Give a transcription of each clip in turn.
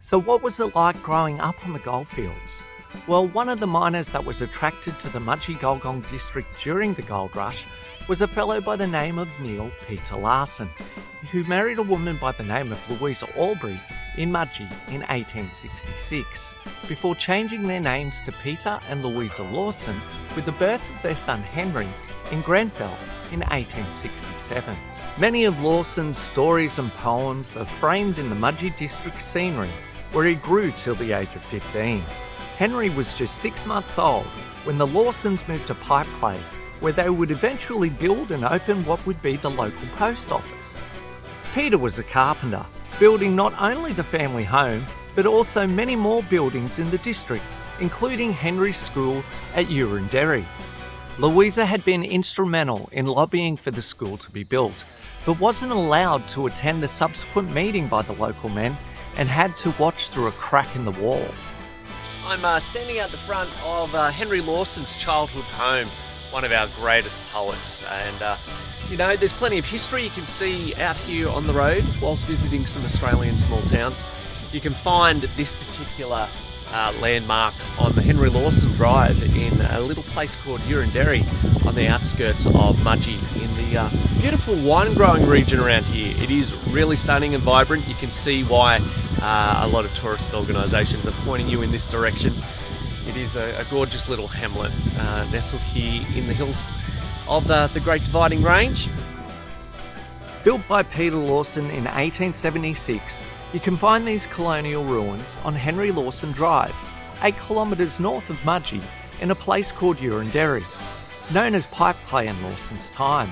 So what was it like growing up on the goldfields? Well, one of the miners that was attracted to the Mudgee district during the gold rush was a fellow by the name of Neil Peter Lawson, who married a woman by the name of Louisa Aubrey in Mudgee in 1866, before changing their names to Peter and Louisa Lawson with the birth of their son Henry in Grenfell in 1867. Many of Lawson's stories and poems are framed in the Mudgee district scenery, where he grew till the age of 15. Henry was just 6 months old when the Lawsons moved to Pipeclay, where they would eventually build and open what would be the local post office. Peter was a carpenter, building not only the family home, but also many more buildings in the district, including Henry's school at Eurunderee. Louisa had been instrumental in lobbying for the school to be built, but wasn't allowed to attend the subsequent meeting by the local men and had to watch through a crack in the wall. I'm standing out the front of Henry Lawson's childhood home, one of our greatest poets. And, there's plenty of history you can see out here on the road whilst visiting some Australian small towns. You can find this particular landmark on the Henry Lawson Drive in a little place called Eurunderee on the outskirts of Mudgee in the beautiful wine growing region around here. It is really stunning and vibrant. You can see why a lot of tourist organisations are pointing you in this direction. It is a gorgeous little hamlet nestled here in the hills of the Great Dividing Range. Built by Peter Lawson in 1876, you can find these colonial ruins on Henry Lawson Drive, 8 kilometres north of Mudgee, in a place called Eurunderee, known as Pipeclay in Lawson's time.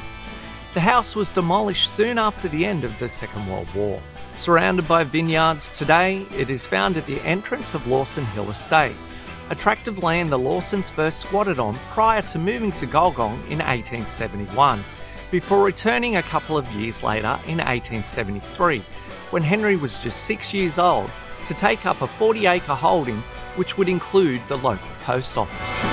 The house was demolished soon after the end of the Second World War. Surrounded by vineyards, today it is found at the entrance of Lawson Hill Estate, a tract of land the Lawsons first squatted on prior to moving to Golgong in 1871, before returning a couple of years later in 1873, when Henry was just 6 years old, to take up a 40-acre holding which would include the local post office.